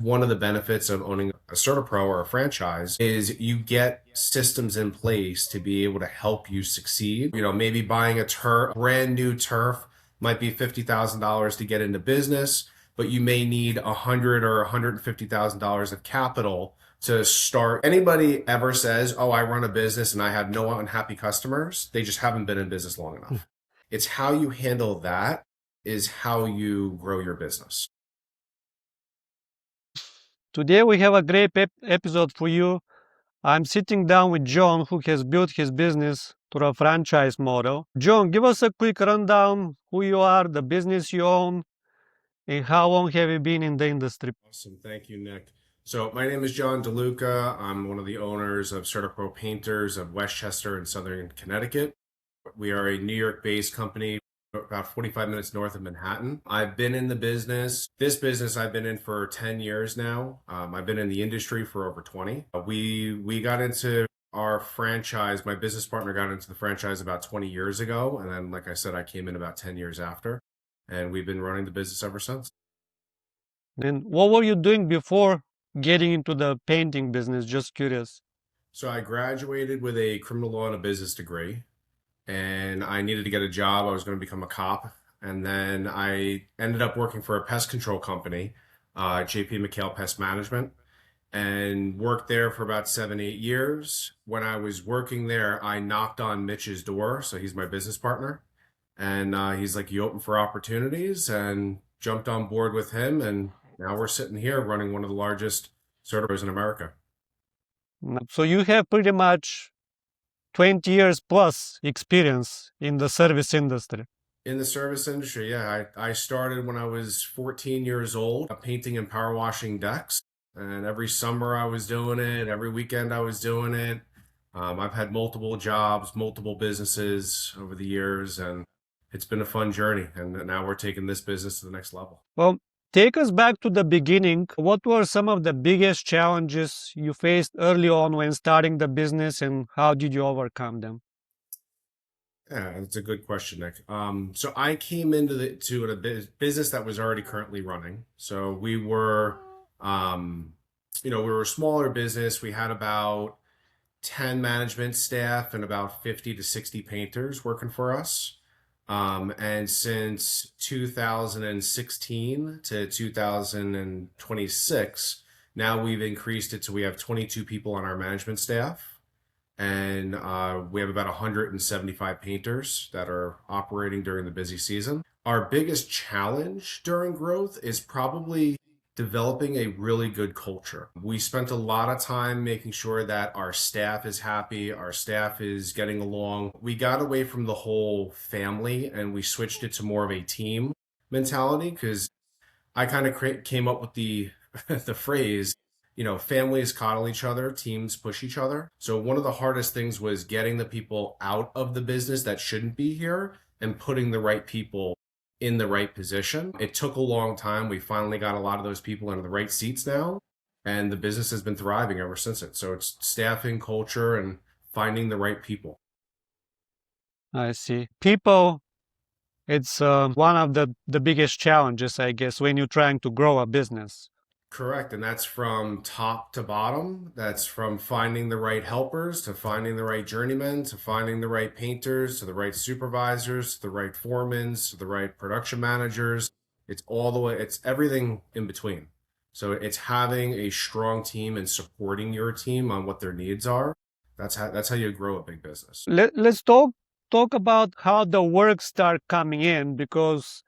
One of the benefits of owning a CertaPro or a franchise is you get systems in place to be able to help you succeed. Maybe buying a brand new turf might be $50,000 to get into business, but you may need $100,000 or $150,000 of capital to start. Anybody ever says, "Oh, I run a business and I have no unhappy customers," they just haven't been in business long enough. It's how you handle that is how you grow your business. Today we have a great episode for you. I'm sitting down with John, who has built his business through a franchise model. John, give us a quick rundown who you are, the business you own, and how long have you been in the industry? Awesome. Thank you, Nick. So my name is John DeLuca. I'm one of the owners of CertaPro Painters of Westchester in Southern Connecticut. We are a New York-based company about 45 minutes north of Manhattan. I've been in the business. This business I've been in for 10 years now. I've been in the industry for over 20. We got into our franchise. My business partner got into the franchise about 20 years ago. And then, like I said, I came in about 10 years after. And we've been running the business ever since. And what were you doing before getting into the painting business? Just curious. So I graduated with a criminal law and a business degree, and I needed to get a job. I was going to become a cop. And then I ended up working for a pest control company, JP McHale Pest Management, and worked there for about 7, 8 years. When I was working there, I knocked on Mitch's door. So he's my business partner. And he's like, "You open for opportunities?" And jumped on board with him. And now we're sitting here running one of the largest CertaPros in America. So you have pretty much 20 years plus experience in the service industry. In the service industry, yeah. I started when I was 14 years old, painting and power washing decks. And every summer I was doing it. Every weekend I was doing it. I've had multiple jobs, multiple businesses over the years, and it's been a fun journey. And now we're taking this business to the next level. Well, take us back to the beginning. What were some of the biggest challenges you faced early on when starting the business, and how did you overcome them? Yeah, that's a good question, Nick. So I came into a business that was already currently running. So we were a smaller business. We had about 10 management staff and about 50 to 60 painters working for us. And since 2016 to 2026, now we've increased it to we have 22 people on our management staff. And we have about 175 painters that are operating during the busy season. Our biggest challenge during growth is probably developing a really good culture. We spent a lot of time making sure that our staff is happy, our staff is getting along. We got away from the whole family and we switched it to more of a team mentality because I kind of came up with the the phrase, families coddle each other, teams push each other. So one of the hardest things was getting the people out of the business that shouldn't be here and putting the right people in the right position. It took a long time. We finally got a lot of those people into the right seats now, and the business has been thriving ever since it. So it's staffing, culture, and finding the right people. I see. People, it's one of the biggest challenges, I guess, when you're trying to grow a business. Correct. And that's from top to bottom. That's from finding the right helpers to finding the right journeymen to finding the right painters to the right supervisors to the right foremen to the right production managers. It's all the way, it's everything in between. So it's having a strong team and supporting your team on what their needs are. That's how you grow a big business. Let's talk about how the work start coming in, because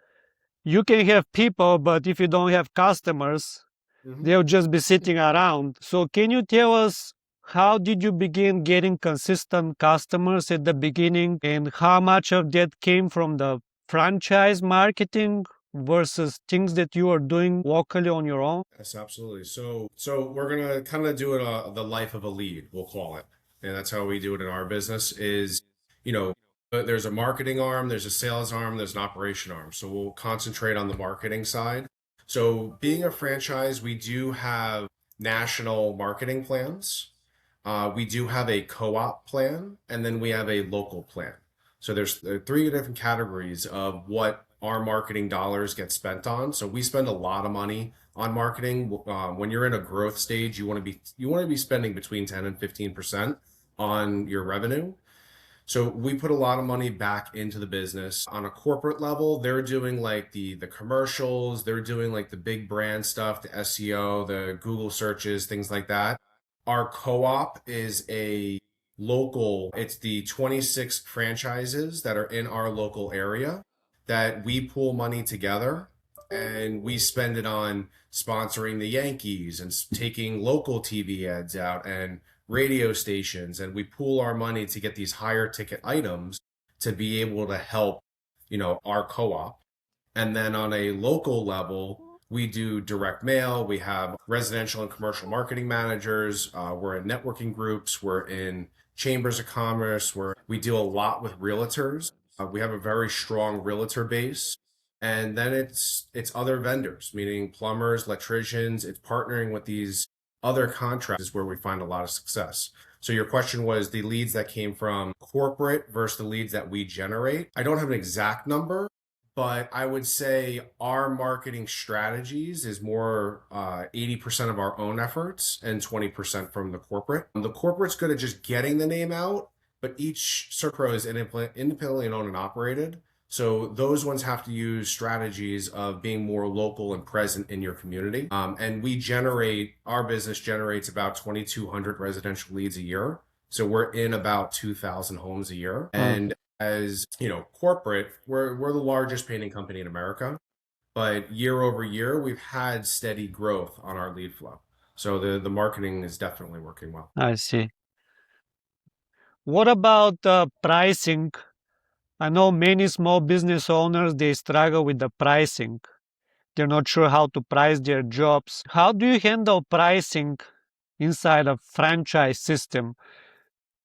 you can have people, but if you don't have customers, they'll just be sitting around. So can you tell us, how did you begin getting consistent customers at the beginning, and how much of that came from the franchise marketing versus things that you are doing locally on your own? Yes, absolutely. So we're gonna kind of do it the life of a lead, we'll call it, and that's how we do it in our business. You know, there's a marketing arm, there's a sales arm, there's an operation arm. So we'll concentrate on the marketing side. So being a franchise, we do have national marketing plans. We do have a co-op plan, and then we have a local plan. So there are three different categories of what our marketing dollars get spent on. So we spend a lot of money on marketing. When you're in a growth stage, you want to be spending between 10 and 15% on your revenue. So we put a lot of money back into the business. On a corporate level, they're doing like the commercials, they're doing like the big brand stuff, the SEO, the Google searches, things like that. Our co-op is a local, it's the 26 franchises that are in our local area that we pool money together and we spend it on sponsoring the Yankees and taking local TV ads out and radio stations, and we pool our money to get these higher ticket items to be able to help, our co-op. And then on a local level, we do direct mail. We have residential and commercial marketing managers. We're in networking groups. We're in chambers of commerce. We deal a lot with realtors. We have a very strong realtor base. And then it's other vendors, meaning plumbers, electricians. It's partnering with these other contractors where we find a lot of success. So your question was the leads that came from corporate versus the leads that we generate. I don't have an exact number, but I would say our marketing strategies is more 80% of our own efforts and 20% from the corporate. The corporate's good at just getting the name out, but each CertaPro is independently owned and operated. So those ones have to use strategies of being more local and present in your community. And our business generates about 2,200 residential leads a year. So we're in about 2,000 homes a year. And as corporate, we're the largest painting company in America, but year over year, we've had steady growth on our lead flow. So the marketing is definitely working well. I see. What about pricing? I know many small business owners, they struggle with the pricing. They're not sure how to price their jobs. How do you handle pricing inside a franchise system?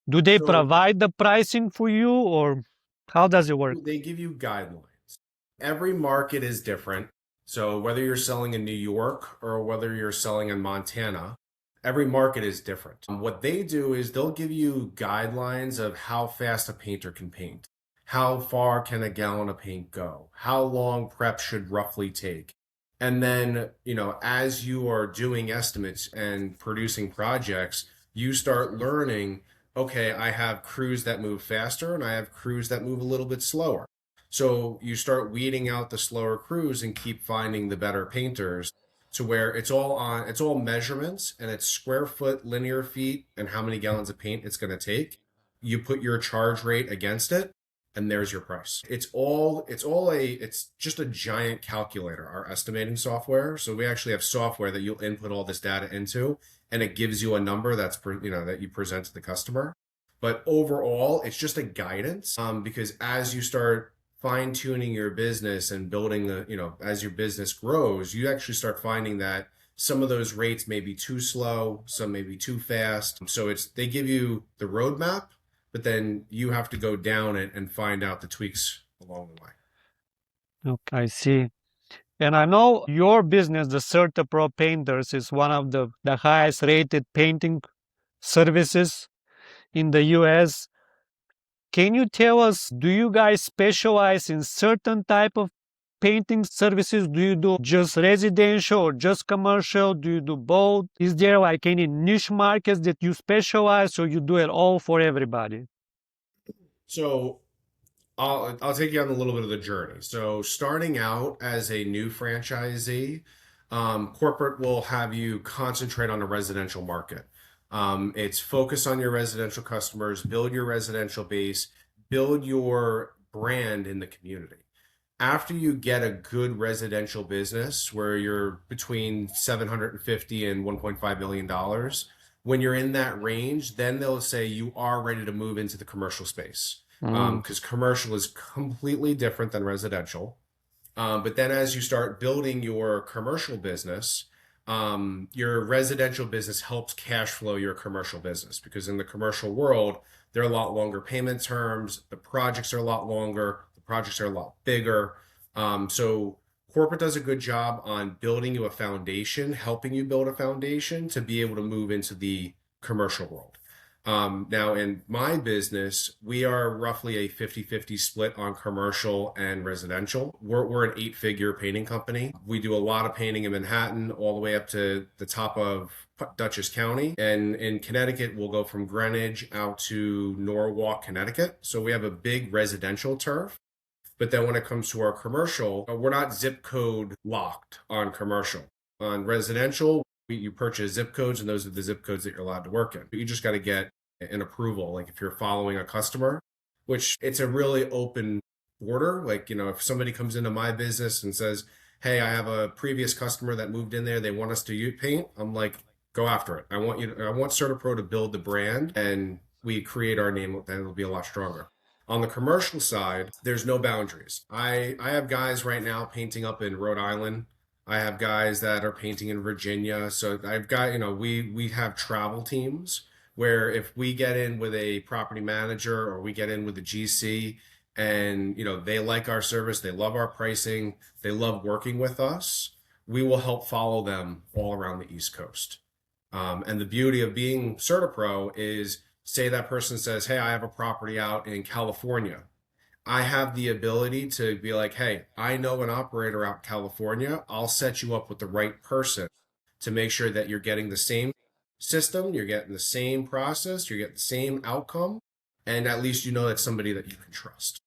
Do they So provide the pricing for you, or how does it work? they give you guidelines. Every market is different. So whether you're selling in New York or whether you're selling in Montana, every market is different. What they do is they'll give you guidelines of how fast a painter can paint. How far can a gallon of paint go? How long prep should roughly take? And then, as you are doing estimates and producing projects, you start learning, okay, I have crews that move faster and I have crews that move a little bit slower. So you start weeding out the slower crews and keep finding the better painters to where it's all measurements and it's square foot, linear feet, and how many gallons of paint it's going to take. You put your charge rate against it, and there's your price. It's just a giant calculator, our estimating software. So we actually have software that you'll input all this data into, and it gives you a number that you present to the customer. But overall, it's just a guidance, because as you start fine tuning your business and building as your business grows, you actually start finding that some of those rates may be too slow, some may be too fast. So they give you the roadmap, but then you have to go down it and find out the tweaks along the way. Okay, I see. And I know your business, the CertaPro Painters, is one of the highest rated painting services in the US. Can you tell us, do you guys specialize in certain type of painting services? Do you do just residential or just commercial? Do you do both? Is there like any niche markets that you specialize, or you do it all for everybody? So I'll take you on a little bit of the journey. So starting out as a new franchisee, corporate will have you concentrate on the residential market. It's focus on your residential customers, build your residential base, build your brand in the community. After you get a good residential business where you're between 750 and 1.5 million dollars, when you're in that range, then they'll say you are ready to move into the commercial space. Because commercial is completely different than residential. But then as you start building your commercial business, your residential business helps cash flow your commercial business, because in the commercial world, there are a lot longer payment terms. The projects are a lot longer. The projects are a lot bigger. So corporate does a good job on building you a foundation, helping you build a foundation to be able to move into the commercial world. Now, in my business, we are roughly a 50-50 split on commercial and residential. We're an eight-figure painting company. We do a lot of painting in Manhattan all the way up to the top of Dutchess County. And in Connecticut, we'll go from Greenwich out to Norwalk, Connecticut. So we have a big residential turf. But then when it comes to our commercial, we're not zip code locked on commercial. On residential, you purchase zip codes, and those are the zip codes that you're allowed to work in. But you just got to get an approval. Like if you're following a customer, which it's a really open border. Like, if somebody comes into my business and says, hey, I have a previous customer that moved in there, they want us to paint. I'm like, go after it. I want CertaPro to build the brand, and we create our name, then it'll be a lot stronger. On the commercial side, there's no boundaries. I have guys right now painting up in Rhode Island. I have guys that are painting in Virginia. So I've got, we have travel teams where if we get in with a property manager or we get in with a GC and, they like our service, they love our pricing, they love working with us, we will help follow them all around the East Coast. And the beauty of being CertaPro is, say that person says, hey, I have a property out in California. I have the ability to be like, hey, I know an operator out in California. I'll set you up with the right person to make sure that you're getting the same system, you're getting the same process, you're getting the same outcome, and at least you know that's somebody that you can trust.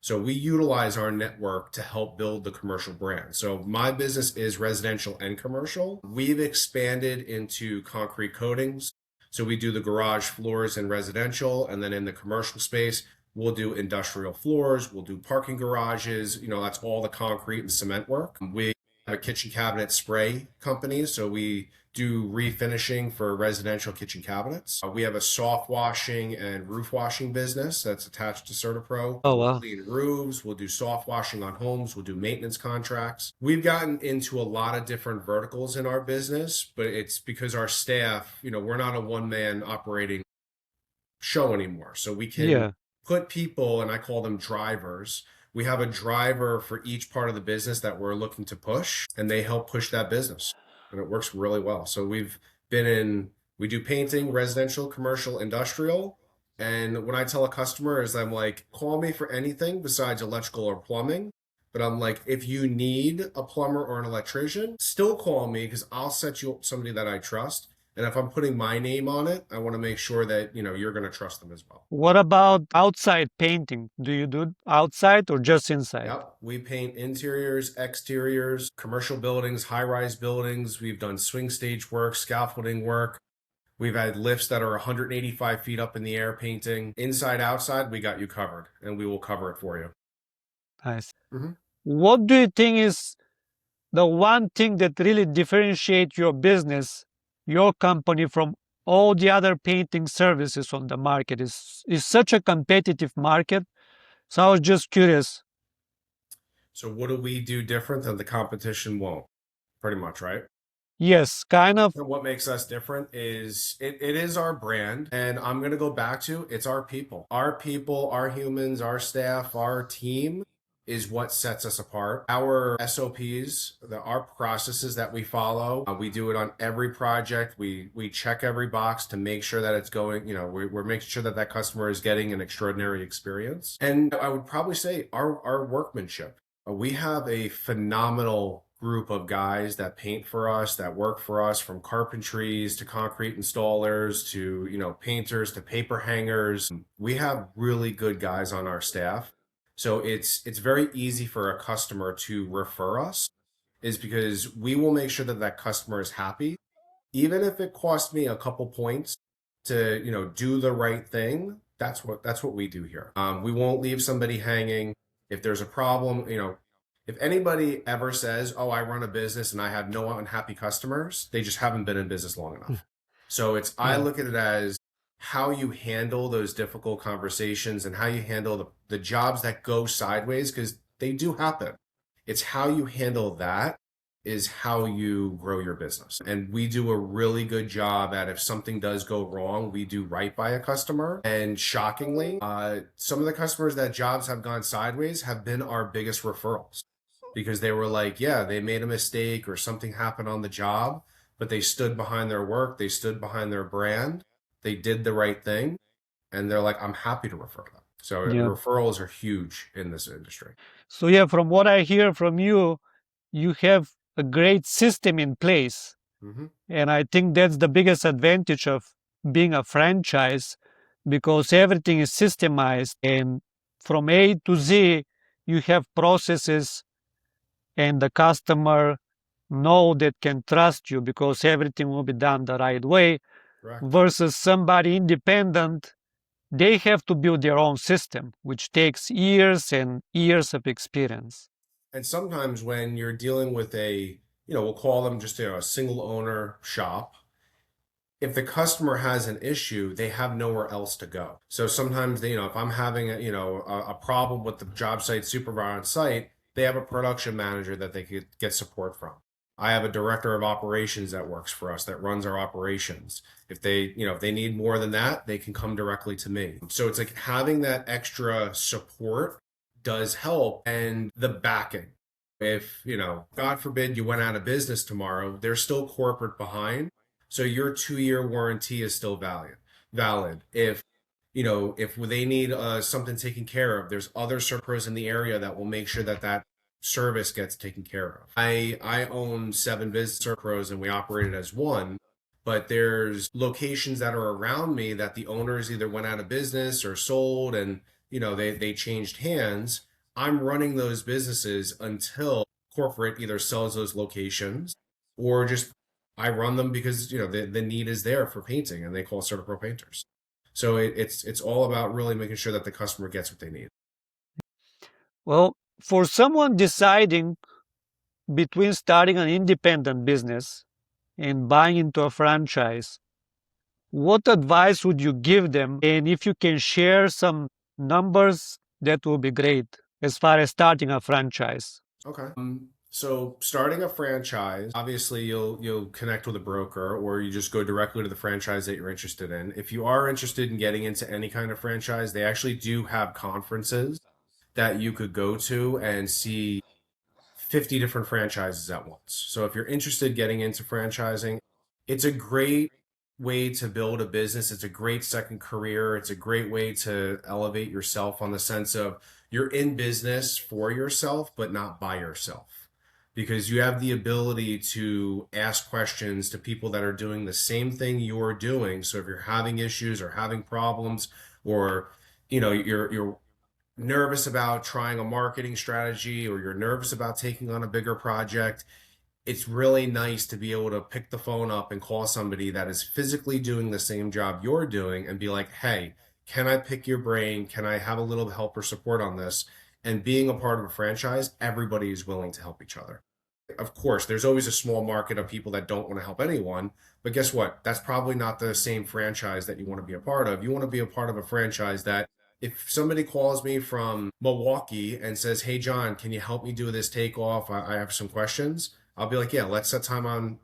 So we utilize our network to help build the commercial brand. So my business is residential and commercial. We've expanded into concrete coatings. So we do the garage floors in residential, and then in the commercial space, we'll do industrial floors, we'll do parking garages, that's all the concrete and cement work. We have a kitchen cabinet spray company, so we do refinishing for residential kitchen cabinets. We have a soft washing and roof washing business that's attached to CertaPro. Oh, We'll wow. clean roofs, we'll do soft washing on homes, we'll do maintenance contracts. We've gotten into a lot of different verticals in our business, but it's because our staff, we're not a one-man operating show anymore. So we can Yeah. put people, and I call them drivers. We have a driver for each part of the business that we're looking to push, and they help push that business. And it works really well. So we do painting, residential, commercial, industrial. And when I tell a customer is I'm like, call me for anything besides electrical or plumbing. But I'm like, if you need a plumber or an electrician, still call me because I'll set you up with somebody that I trust. And if I'm putting my name on it, I want to make sure that, you're going to trust them as well. What about outside painting? Do you do outside or just inside? Yep. We paint interiors, exteriors, commercial buildings, high-rise buildings. We've done swing stage work, scaffolding work. We've had lifts that are 185 feet up in the air painting. Inside, outside, we got you covered, and we will cover it for you. Nice. Mhm. What do you think is the one thing that really differentiates your business, your company from all the other painting services on the market? Is such a competitive market. So I was just curious. So what do we do different than the competition won't? Pretty much, right? Yes, kind of. And what makes us different is it is our brand. And I'm going to go back to it's our people. Our people, our humans, our staff, our team is what sets us apart. Our SOPs, our processes that we follow, we do it on every project. We check every box to make sure that it's going, we're making sure that that customer is getting an extraordinary experience. And I would probably say our workmanship. We have a phenomenal group of guys that paint for us, that work for us, from carpentries to concrete installers to, painters to paper hangers. We have really good guys on our staff. So it's very easy for a customer to refer us, is because we will make sure that that customer is happy, even if it costs me a couple points to, do the right thing. That's what we do here. We won't leave somebody hanging. If there's a problem, if anybody ever says, oh, I run a business and I have no unhappy customers, they just haven't been in business long enough. So I Yeah. look at it as how you handle those difficult conversations and how you handle the jobs that go sideways, because they do happen. It's how you handle that is how you grow your business. And we do a really good job at, if something does go wrong, we do right by a customer. And shockingly, some of the customers that jobs have gone sideways have been our biggest referrals, because they were like, yeah, they made a mistake or something happened on the job, but they stood behind their work, they stood behind their brand, they did the right thing, and they're like, I'm happy to refer them. So Yeah. referrals are huge in this industry. So yeah, from what I hear from you, you have a great system in place. Hmm. And I think that's the biggest advantage of being a franchise because everything is systemized and from A to Z, you have processes and the customer know that can trust you because everything will be done the right way Correct. versus somebody independent. They have to build their own system, which takes years and years of experience. And sometimes when you're dealing with we'll call them just a single owner shop, if the customer has an issue, they have nowhere else to go. So sometimes if I'm having a problem with the job site supervisor on site, they have a production manager that they could get support from. I have a director of operations that works for us that runs our operations. If they need more than that, they can come directly to me. So it's like having that extra support does help, and the backing. If, God forbid you went out of business tomorrow, there's still corporate behind. So your 2-year warranty is still valid. If they need something taken care of, there's other Serpros in the area that will make sure that that service gets taken care of. I own 7 business Serpros and we operate it as one, but there's locations that are around me that the owners either went out of business or sold, and they changed hands. I'm running those businesses until corporate either sells those locations, or just I run them because the need is there for painting, and they call CertaPro Painters. So it's all about really making sure that the customer gets what they need. Well, for someone deciding between starting an independent business and buying into a franchise, what advice would you give them? And if you can share some numbers, that would be great as far as starting a franchise. Okay. So starting a franchise, obviously you'll connect with a broker, or you just go directly to the franchise that you're interested in. If you are interested in getting into any kind of franchise, they actually do have conferences that you could go to and see 50 different franchises at once. So if you're interested getting into franchising, it's a great way to build a business. It's a great second career. It's a great way to elevate yourself, on the sense of you're in business for yourself, but not by yourself. Because you have the ability to ask questions to people that are doing the same thing you're doing. So if you're having issues or having problems, or you're nervous about trying a marketing strategy, or you're nervous about taking on a bigger project, it's really nice to be able to pick the phone up and call somebody that is physically doing the same job you're doing and be like, hey, can I pick your brain? Can I have a little help or support on this? And being a part of a franchise, everybody is willing to help each other. Of course, there's always a small market of people that don't want to help anyone. But guess what? That's probably not the same franchise that you want to be a part of. You want to be a part of a franchise that, if somebody calls me from Milwaukee and says, hey, John, can you help me do this takeoff? I have some questions. I'll be like, yeah, let's set time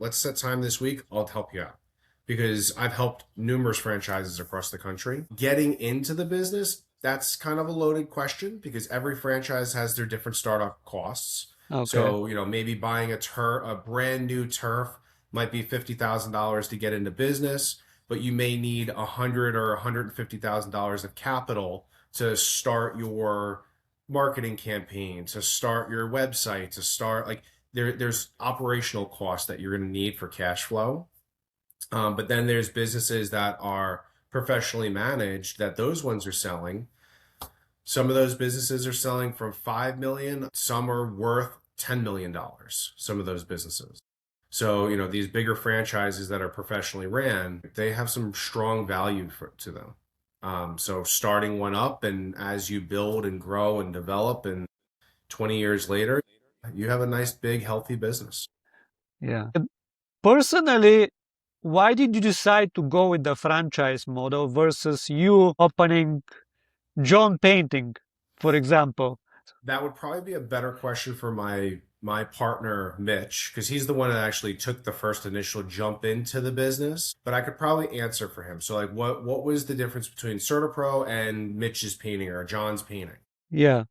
this week. I'll help you out. Because I've helped numerous franchises across the country. Getting into the business, that's kind of a loaded question, because every franchise has their different startup costs. Okay. So, maybe buying a brand new turf might be $50,000 to get into business, but you may need $100,000 or $150,000 of capital to start your marketing campaign, to start your website, to start like there's operational costs that you're going to need for cash flow. But then there's businesses that are professionally managed, that those ones are selling. Some of those businesses are selling from 5 million. Some are worth $10 million. Some of those businesses. So, these bigger franchises that are professionally ran, they have some strong value to them. So starting one up, and as you build and grow and develop, and 20 years later, you have a nice, big, healthy business. Yeah. And personally, why did you decide to go with the franchise model versus you opening John Painting, for example? That would probably be a better question for my partner Mitch, because he's the one that actually took the first initial jump into the business. But I could probably answer for him. So, like, what was the difference between CertaPro and Mitch's painting, or John's painting? Yeah.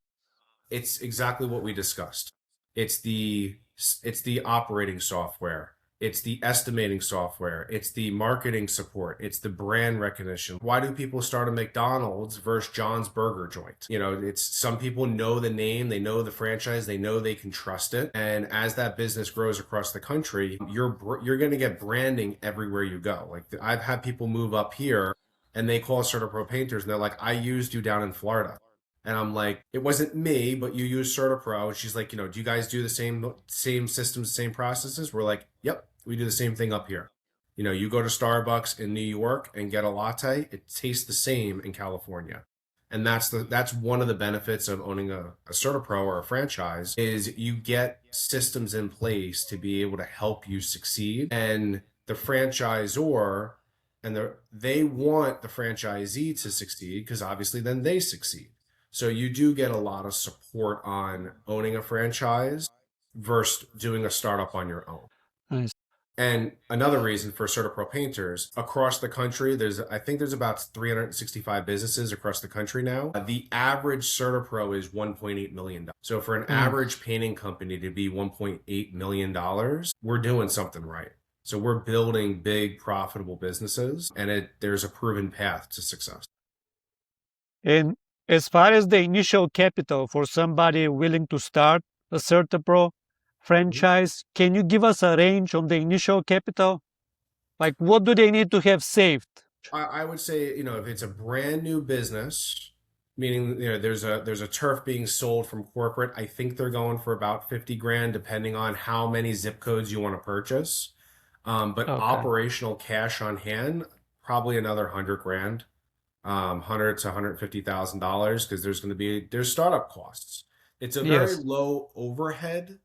It's exactly what we discussed. It's the it's the operating software. It's the estimating software. It's the marketing support. It's the brand recognition. Why do people start a McDonald's versus John's Burger Joint? You know, it's some people know the name, they know the franchise, they know they can trust it. And as that business grows across the country, you're going to get branding everywhere you go. Like I've had people move up here and they call CertaPro Painters and they're like, I used you down in Florida. And I'm like, it wasn't me, but you use CertaPro. And she's like, you know, do you guys do the same systems, same processes? We're like, yep, we do the same thing up here. You know, you go to Starbucks in New York and get a latte, it tastes the same in California. And that's one of the benefits of owning a CertaPro or a franchise is you get systems in place to be able to help you succeed. And the franchisor they want the franchisee to succeed because obviously then they succeed. So you do get a lot of support on owning a franchise versus doing a startup on your own. Nice. And another reason for CertaPro Painters across the country, I think there's about 365 businesses across the country now. The average CertaPro is $1.8 million. So for an average painting company to be $1.8 million, we're doing something right. So we're building big, profitable businesses, and there's a proven path to success. And as far as the initial capital for somebody willing to start a CertaPro franchise, can you give us a range on the initial capital? Like, what do they need to have saved? I would say, you know, if it's a brand new business, meaning, you know, there's a turf being sold from corporate, I think they're going for about 50 grand, depending on how many zip codes you want to purchase. But Okay. operational cash on hand, probably another 100 grand, 100 to $150,000, because there's startup costs. It's a very Yes. low overhead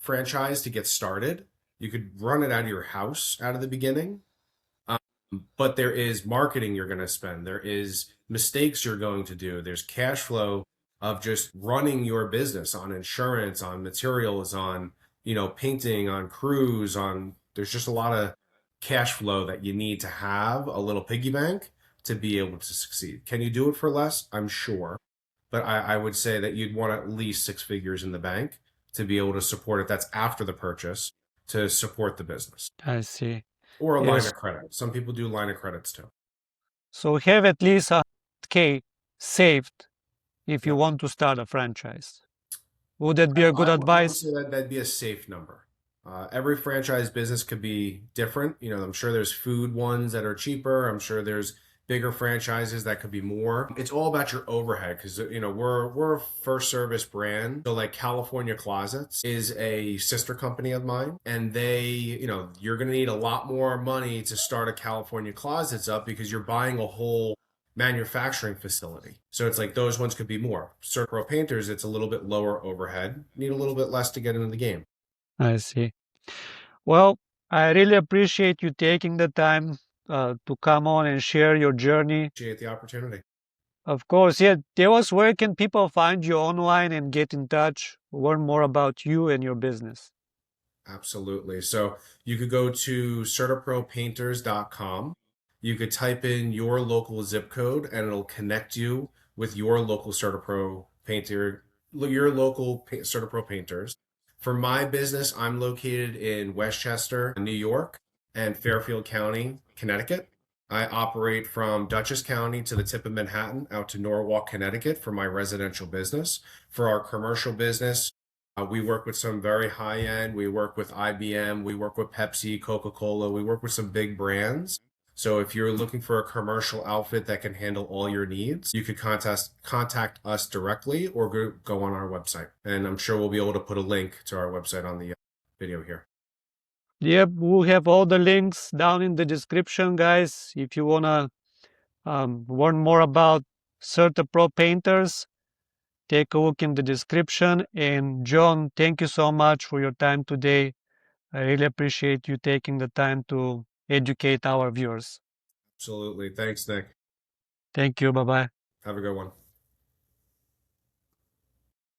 franchise to get started. You could run it out of your house out of the beginning. But there is marketing you're going to spend. There is mistakes you're going to do. There's cash flow of just running your business on insurance, on materials, on, you know, painting, on crews, there's just a lot of cash flow that you need to have a little piggy bank to be able to succeed. Can you do it for less? I'm sure. But I would say that you'd want at least 6 figures in the bank to be able to support it. That's after the purchase to support the business. I see. Or a line Yes. of credit. Some people do line of credits too. So have at least 100K saved if you Yeah. want to start a franchise. Would that be a good I would advice? say that that'd be a safe number. Every franchise business could be different. You know, I'm sure there's food ones that are cheaper. I'm sure there's bigger franchises that could be more. It's all about your overhead because you know we're a first service brand. So like California Closets is a sister company of mine, and you know, you're gonna need a lot more money to start a California Closets up because you're buying a whole manufacturing facility. So it's like those ones could be more. CertaPro Painters, it's a little bit lower overhead. Need a little bit less to get into the game. I see. Well, I really appreciate you taking the time to come on and share your journey. Appreciate the opportunity. Of course, yeah. Tell us, where can people find you online and get in touch, learn more about you and your business? Absolutely. So you could go to CertaProPainters.com. You could type in your local zip code and it'll connect you with your local CertaPro painter, your local CertaPro painters. For my business, I'm located in Westchester, New York, and Fairfield County, Connecticut. I operate from Dutchess County to the tip of Manhattan out to Norwalk, Connecticut for my residential business. For our commercial business, we work with some very high end. We work with IBM. We work with Pepsi, Coca-Cola. We work with some big brands. So if you're looking for a commercial outfit that can handle all your needs, you could contact us directly or go on our website. And I'm sure we'll be able to put a link to our website on the video here. Yep, we'll have all the links down in the description, guys. If you want to learn more about CertaPro Painters, take a look in the description. And John, thank you so much for your time today. I really appreciate you taking the time to educate our viewers. Absolutely. Thanks, Nick. Thank you. Bye bye. Have a good one.